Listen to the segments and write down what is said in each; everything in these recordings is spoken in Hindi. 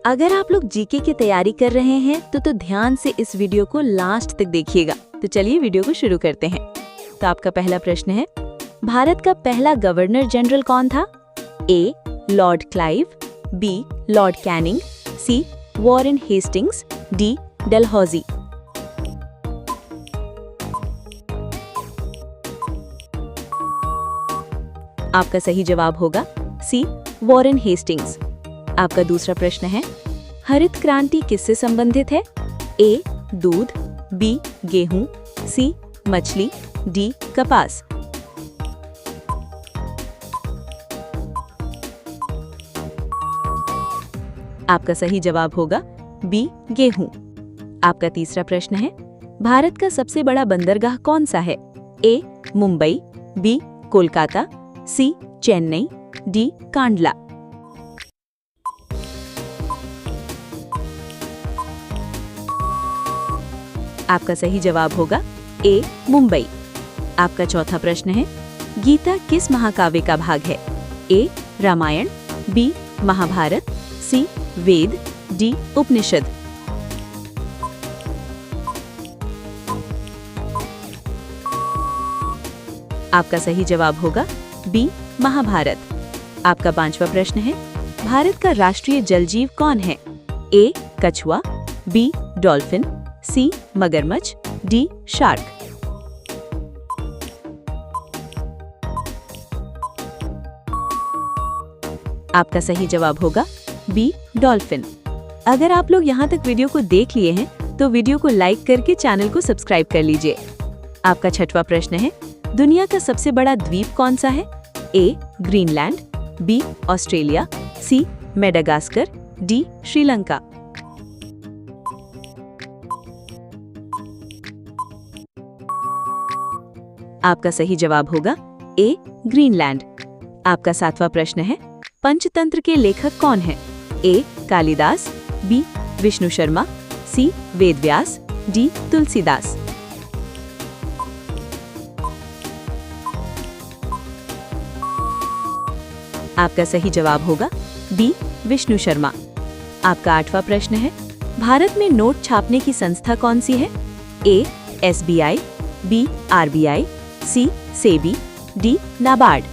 अगर आप लोग जीके की तैयारी कर रहे हैं तो ध्यान से इस वीडियो को लास्ट तक देखिएगा। तो चलिए वीडियो को शुरू करते हैं। तो आपका पहला प्रश्न है, भारत का पहला गवर्नर जनरल कौन था? A. Lord Clive, B. Lord Canning, C. Warren Hastings, D. Dalhousie. आपका सही जवाब होगा सी. Warren Hastings. आपका दूसरा प्रश्न है, हरित क्रांति किससे संबंधित है? ए. दूध, बी. गेहूं, सी. मछली, डी. कपास। आपका सही जवाब होगा बी. गेहूं। आपका तीसरा प्रश्न है, भारत का सबसे बड़ा बंदरगाह कौन सा है? ए. मुंबई, बी. कोलकाता, सी. चेन्नई, डी. कांडला। आपका सही जवाब होगा ए. मुंबई। आपका चौथा प्रश्न है, गीता किस महाकाव्य का भाग है? ए. रामायण, बी. महाभारत, सी. वेद, डी. उपनिषद। आपका सही जवाब होगा बी. महाभारत। आपका पांचवा प्रश्न है, भारत का राष्ट्रीय जलजीव कौन है? ए. कछुआ, बी. डॉल्फिन, सी. मगरमच्छ, डी. शार्क। आपका सही जवाब होगा बी. डॉल्फिन। अगर आप लोग यहाँ तक वीडियो को देख लिए हैं तो वीडियो को लाइक करके चैनल को सब्सक्राइब कर लीजिए। आपका छठवां प्रश्न है, दुनिया का सबसे बड़ा द्वीप कौन सा है? A. Greenland, B. Australia, C. Madagascar, D. Sri Lanka. आपका सही जवाब होगा ए. ग्रीनलैंड। आपका सातवां प्रश्न है, पंचतंत्र के लेखक कौन है? ए. कालिदास, बी. विष्णु शर्मा, सी. वेदव्यास, डी. तुलसीदास। आपका सही जवाब होगा बी. विष्णु शर्मा। आपका आठवां प्रश्न है, भारत में नोट छापने की संस्था कौन सी है? A. SBI, B. RBI, C. SEBI, D. NABARD.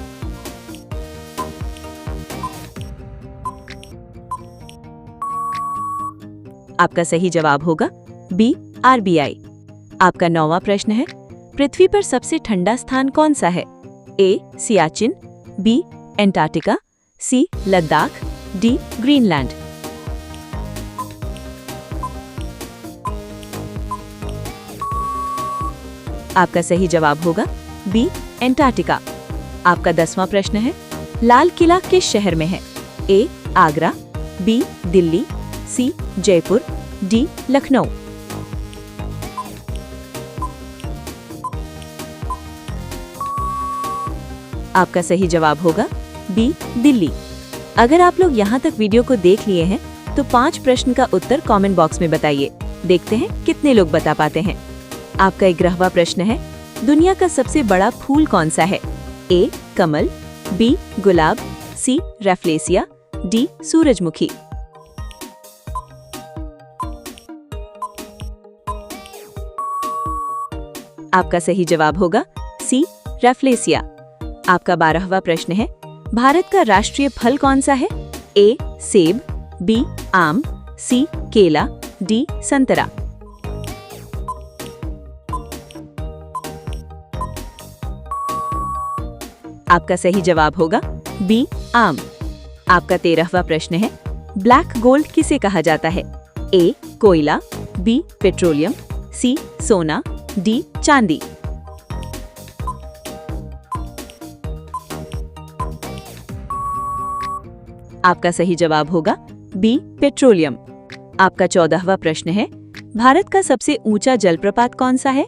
आपका सही जवाब होगा बी. RBI। आपका नौवां प्रश्न है, पृथ्वी पर सबसे ठंडा स्थान कौन सा है? ए. सियाचिन, बी. एंटार्क्टिका, सी. लद्दाख, डी. ग्रीनलैंड। आपका सही जवाब होगा बी. एंटार्क्टिका। आपका 10वां प्रश्न है, लाल किला किस शहर में है? ए. आगरा, बी. दिल्ली, सी. जयपुर, डी. लखनऊ। आपका सही जवाब होगा बी. दिल्ली। अगर आप लोग यहाँ तक वीडियो को देख लिए हैं तो 5 प्रश्न का उत्तर कमेंट बॉक्स में बताइए। देखते हैं कितने लोग बता पाते हैं। आपका 11वां प्रश्न है, दुनिया का सबसे बड़ा फूल कौन सा है? ए. कमल, बी. गुलाब, सी. रैफ्लेसिया, डी. सूरजमुखी। आपका सही जवाब होगा सी. रैफ्लेसिया। आपका 12वां प्रश्न है, भारत का राष्ट्रीय फल कौन सा है? ए. सेब, बी. आम, सी. केला, डी. संतरा। आपका सही जवाब होगा बी. आम। आपका 13वां प्रश्न है, ब्लैक गोल्ड किसे कहा जाता है? ए. कोयला, बी. पेट्रोलियम, सी. सोना, डी. चांदी। आपका सही जवाब होगा बी. पेट्रोलियम। आपका 14वां प्रश्न है, भारत का सबसे ऊंचा जलप्रपात कौन सा है?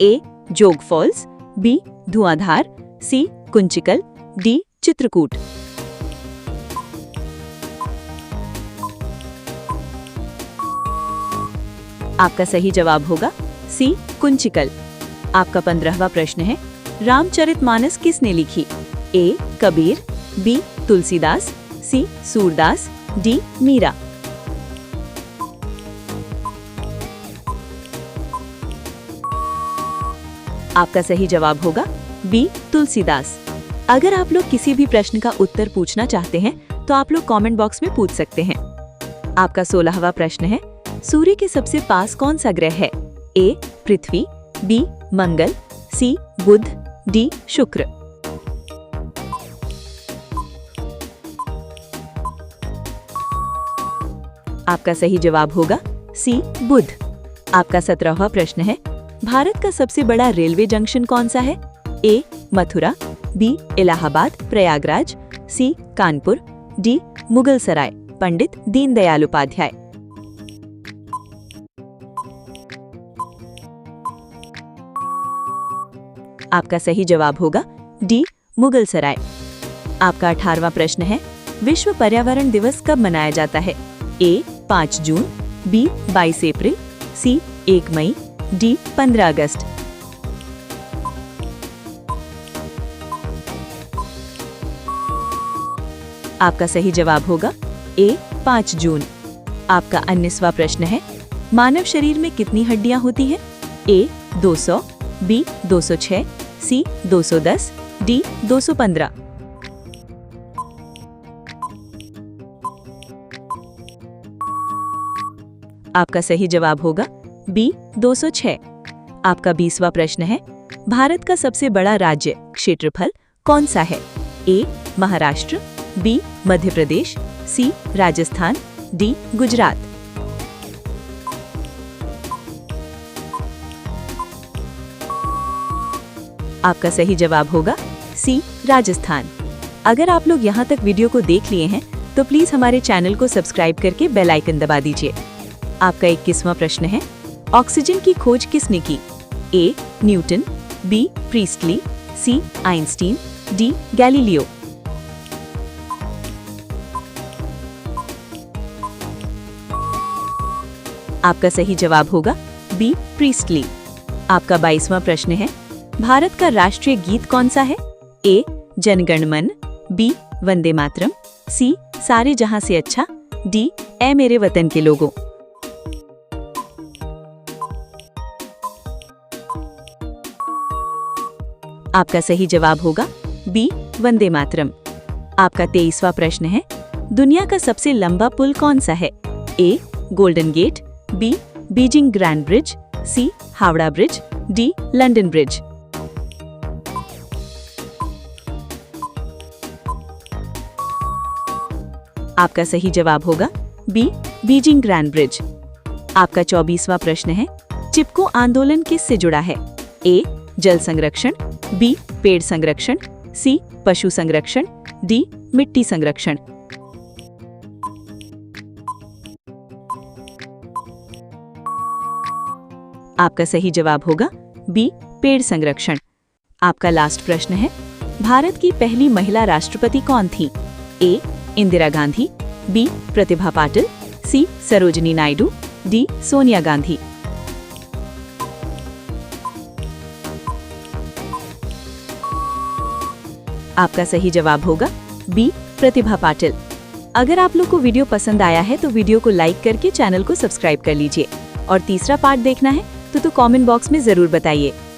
ए. जोग फॉल्स, बी. धुआंधार, सी. कुंचिकल, डी. चित्रकूट। आपका सही जवाब होगा सी. कुंचिकल। आपका 15वां प्रश्न है, रामचरितमानस किसने लिखी? ए. कबीर, बी. तुलसीदास, सी. सूरदास, डी. मीरा। आपका सही जवाब होगा बी तुलसीदास। अगर आप लोग किसी भी प्रश्न का उत्तर पूछना चाहते हैं तो आप लोग कमेंट बॉक्स में पूछ सकते हैं। आपका 16वां प्रश्न है, सूर्य के सबसे पास कौन सा ग्रह है? ए पृथ्वी, बी मंगल, सी बुध, डी शुक्र। आपका सही जवाब होगा सी बुध। आपका 17वां प्रश्न है, भारत का सबसे बड़ा रेलवे जंक्शन कौन सा है? ए मथुरा, बी इलाहाबाद प्रयागराज, सी कानपुर, डी मुगल सराय पंडित दीनदयाल उपाध्याय। आपका सही जवाब होगा डी मुगल सराय। आपका 18वां प्रश्न है, विश्व पर्यावरण दिवस कब मनाया जाता है? ए 5 जून, बी 22 अप्रैल, सी 1 मई, डी 15 अगस्त। आपका सही जवाब होगा ए 5 जून। आपका 19वां प्रश्न है, मानव शरीर में कितनी हड्डियां होती हैं? ए 200, बी 206, सी 210, डी 215। आपका सही जवाब होगा बी 206। आपका 20वां प्रश्न है, भारत का सबसे बड़ा राज्य क्षेत्रफल कौन सा है? ए महाराष्ट्र, बी मध्य प्रदेश, सी राजस्थान, डी गुजरात। आपका सही जवाब होगा सी राजस्थान। अगर आप लोग यहाँ तक वीडियो को देख लिए हैं तो प्लीज हमारे चैनल को सब्सक्राइब करके बेल आइकन दबा दीजिए। आपका 21वां प्रश्न है, ऑक्सीजन की खोज किसने की? A Newton, B Priestley, C Einstein, D Galileo. आपका सही जवाब होगा बी प्रीस्टली। आपका 22वां प्रश्न है, भारत का राष्ट्रीय गीत कौन सा है? ए जनगण मन, बी वंदे मातरम, सी सारे जहां से अच्छा, डी ऐ मेरे वतन के लोगों। आपका सही जवाब होगा बी वंदे मातरम। आपका 23वां प्रश्न है, दुनिया का सबसे लंबा पुल कौन सा है? A Golden Gate, B Beijing Grand Bridge, C Howrah bridge, D London Bridge. आपका सही जवाब होगा बी बीजिंग ग्रैंड ब्रिज। आपका 24वां प्रश्न है, चिपको आंदोलन किससे जुड़ा है? ए जल संरक्षण, बी पेड़ संरक्षण, सी पशु संरक्षण, डी मिट्टी संरक्षण। आपका सही जवाब होगा बी पेड़ संरक्षण। आपका लास्ट प्रश्न है, भारत की पहली महिला राष्ट्रपति कौन थी? ए इंदिरा गांधी, बी प्रतिभा पाटिल, सी सरोजिनी नायडू, डी सोनिया गांधी। आपका सही जवाब होगा बी प्रतिभा पाटिल। अगर आप लोग को वीडियो पसंद आया है तो वीडियो को लाइक करके चैनल को सब्सक्राइब कर लीजिए और तीसरा पार्ट देखना है तो कमेंट बॉक्स में जरूर बताइए।